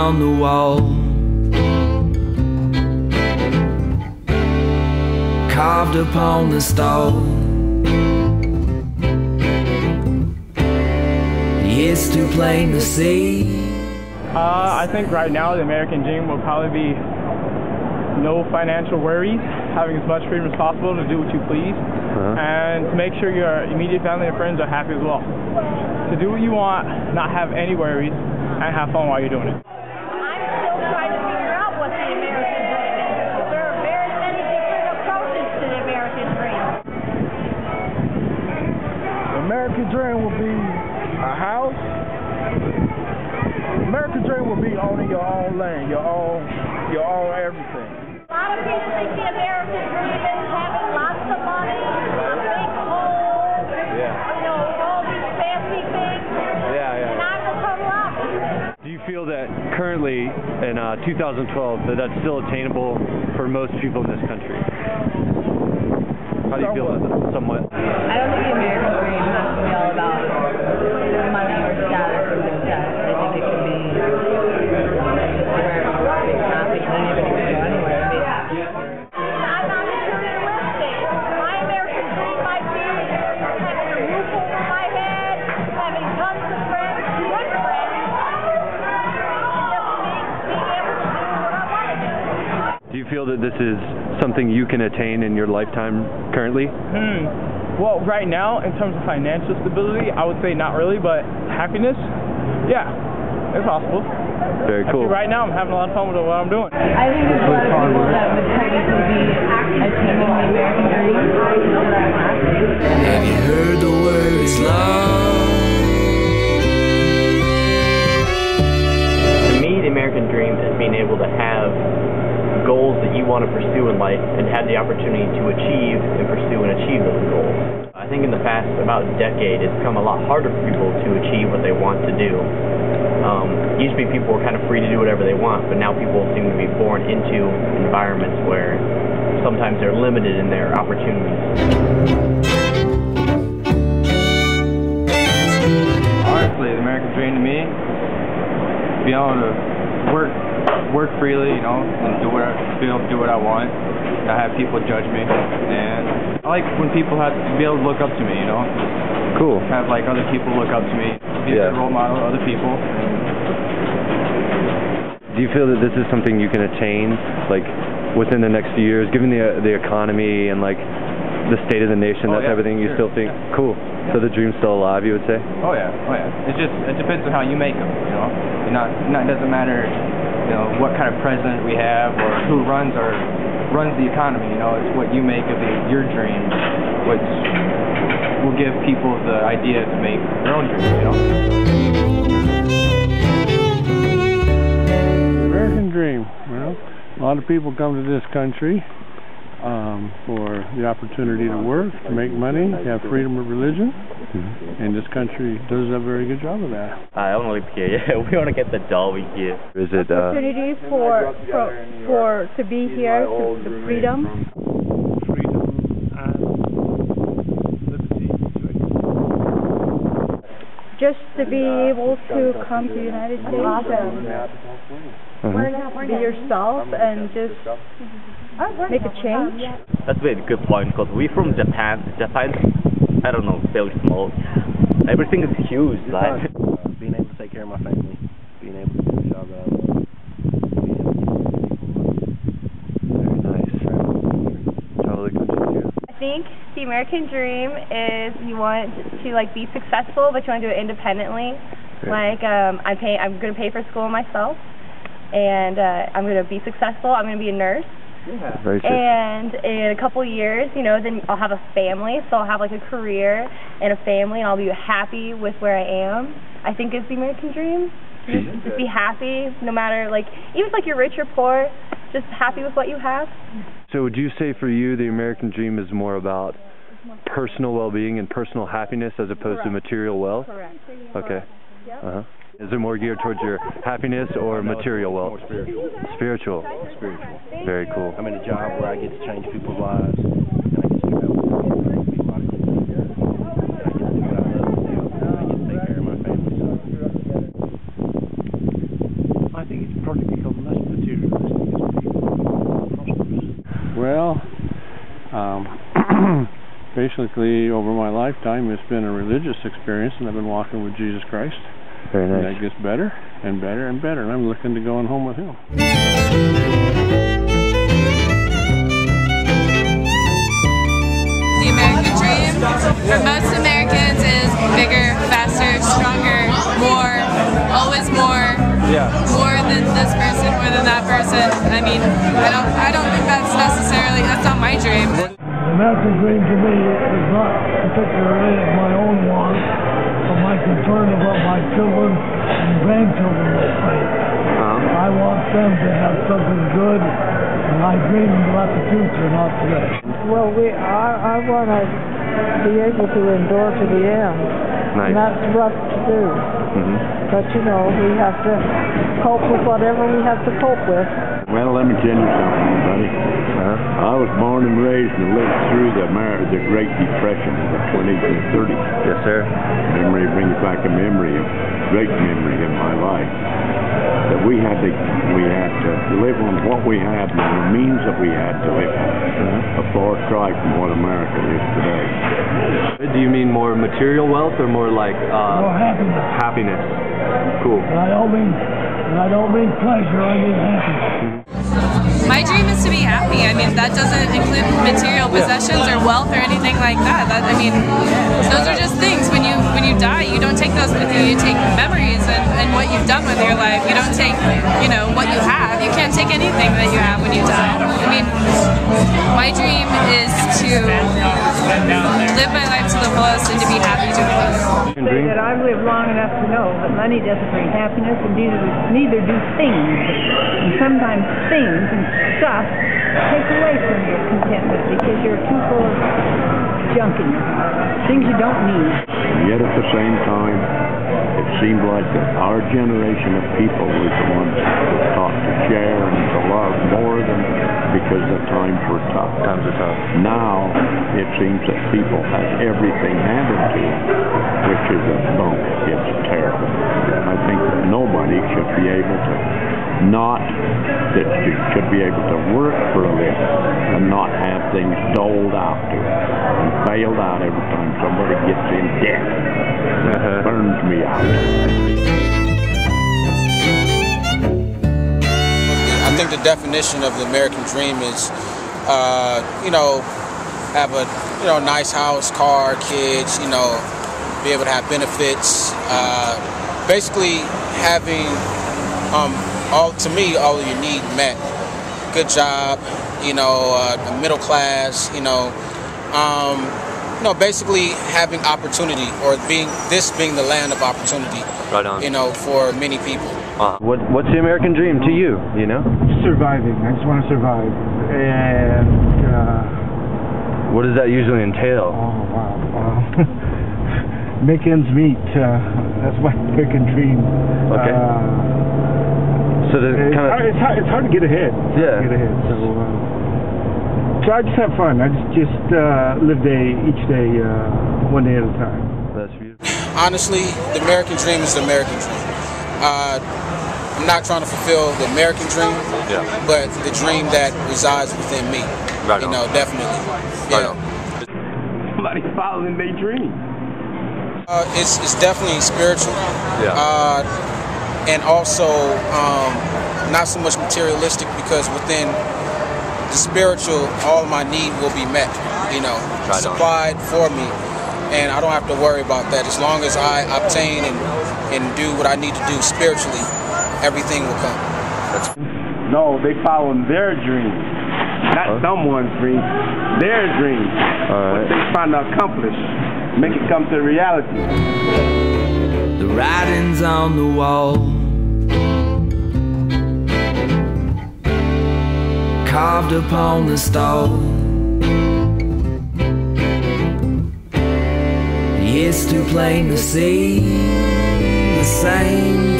on the wall, carved upon the stone. It's too plain to see. I think right now the American dream will probably be no financial worries, having as much freedom as possible to do what you please, and to make sure your immediate family and friends are happy as well. To do what you want, not have any worries, and have fun while you're doing it. I'm still trying to figure out what the American dream is. There are very many different approaches to the American dream. The American dream will be a house. The American dream will be owning your own land, your own everything. A lot of people think the American dream is having lots of money, a big home, you know, all these fancy things. And I'm the total opposite. Do you feel that currently in 2012 that that's still attainable for most people in this country? How do you feel about that? Somewhat. I don't think the American dream has to be all about money or status or success. I think it can be where everybody's happy and anybody can go anywhere. I'm not materialistic. My American dream might be having a roof over my head, having tons of friends, good friends, and just being able to do what I want to do. Do you feel that this is something you can attain in your lifetime currently? Well, right now, in terms of financial stability, I would say not really, but happiness, yeah, it's possible. Very cool. Actually, right now, I'm having a lot of fun with what I'm doing. I think there's a lot of people that would technically be attaining the American dream that are happy. Have you heard the words love? To me, the American dream is being able to have goals that you want to pursue in life and have the opportunity to achieve and pursue and achieve those goals. I think in the past about decade it's become a lot harder for people to achieve what they want to do. Used to be people were kind of free to do whatever they want, but now people seem to be born into environments where sometimes they're limited in their opportunities. Honestly, the American dream to me, be able to work freely, you know, and be able to do what I want, not have people judge me, and I like when people have to be able to look up to me, you know. Cool. Have like other people look up to me, be a role model to other people. Do you feel that this is something you can attain, like, within the next few years, given the economy and, like, the state of the nation, that's everything you still think? Yeah. Cool. So the dream's still alive, you would say? Oh yeah. It depends on how you make them, you know. It doesn't matter, you know, what kind of president we have or who runs the economy, you know. It's what you make of your dream, which will give people the idea to make their own dreams, you know. American dream. Well, a lot of people come to this country for the opportunity to work, to make money, to have freedom of religion, and this country does a very good job of that. I don't live here. We want to get the dollar here. Is it Opportunity to be here, the freedom. Just to be able to come to the United States and be yourself and just make a change. That's a very good point because we're from Japan. Japan, I don't know, very small. Everything is huge. Like being able to take care of my family, being able to do the job that I love. very nice? Totally good to you. I think the American dream is you want to like be successful, but you want to do it independently. Like I'm going to pay for school myself, and I'm going to be successful. I'm going to be a nurse. Yeah. Very true. And in a couple years, you know, then I'll have a family, so I'll have like a career and a family, and I'll be happy with where I am. I think it's the American dream. Just be happy, no matter, like, even if like you're rich or poor, just happy with what you have. So would you say for you the American dream is more about personal well-being and personal happiness as opposed to material wealth? Correct. Okay. Is it more geared towards your happiness or material wealth? More spiritual. Spiritual. Spiritual. Very cool. I'm in a job where I get to change people's lives, and I get to travel and make people out of good. I get to do what I love to do, and I get to take care of my family. So I think it's Basically, over my lifetime, it's been a religious experience, and I've been walking with Jesus Christ. Very nice. And that gets better and better and better, and I'm looking to going home with Him. The American dream, for most Americans, is bigger, faster, stronger, more, always more. Yeah. More than this person, more than that person. I mean, I don't think that's not my dream. The American dream to me is not particularly of my own wants, but my concern about my children and grandchildren will face. I want them to have something good, and I dream about the future, not today. Well, I want to be able to endure to the end. Nice. And that's rough to do. But you know, we have to cope with whatever we have to cope with. Well, let me tell you something, buddy. I was born and raised and lived through the Great Depression of the 20s and 30s. Yes, sir. Memory brings back a great memory in my life. That we had to live on what we had and the means that we had to live on. A far cry from what America is today. Do you mean more material wealth or more like More happiness. happiness? Cool. And I don't mean pleasure, I mean happiness. My dream is to be happy. I mean, that doesn't include material possessions or wealth or anything like that. I mean, those are just things. When you die, you don't take those with you. You take memories and what you've done with your life. You don't take, what you have. You can't take anything that you have when you die. I mean, my dream is to live my life to the fullest and to be happy to the fullest. Say that I've lived long enough to know that money doesn't bring happiness, and neither do things. And sometimes things and stuff take away from your contentment because you're too full of junk in your heart, things you don't need. Yet at the same time, it seemed like that our generation of people was the ones that were taught to share and to love more than because the times were tough. Times are tough. Now, it seems that people have everything handed to them, which is a bunk. It's terrible. I think that nobody should be able to should be able to work for a living and not have things doled out to them and bailed out every time somebody gets in debt. That burns me out. I think the definition of the American dream is, have a, nice house, car, kids, be able to have benefits. Basically having, all of your needs met. Good job, a middle class, basically having opportunity or being the land of opportunity. Right on. For many people. What's the American dream to you? Surviving. I just want to survive. And what does that usually entail? Oh wow. Make ends meet. That's my American dream. Okay. So it's hard to get ahead. So I just have fun. I just live each day, one day at a time. That's beautiful. Honestly, the American dream is the American dream. I'm not trying to fulfill the American dream, but the dream that resides within me. Right on. Definitely. Right on. Somebody following their dream. It's definitely spiritual. And also not so much materialistic, because within the spiritual, all of my need will be met, supplied for me, and I don't have to worry about that. As long as I obtain and do what I need to do spiritually, everything will come. No, they following their dream, not someone's dream, their dream. What they trying to accomplish, make it come to reality. The writing's on the wall, carved upon the stone. It's too plain to see the same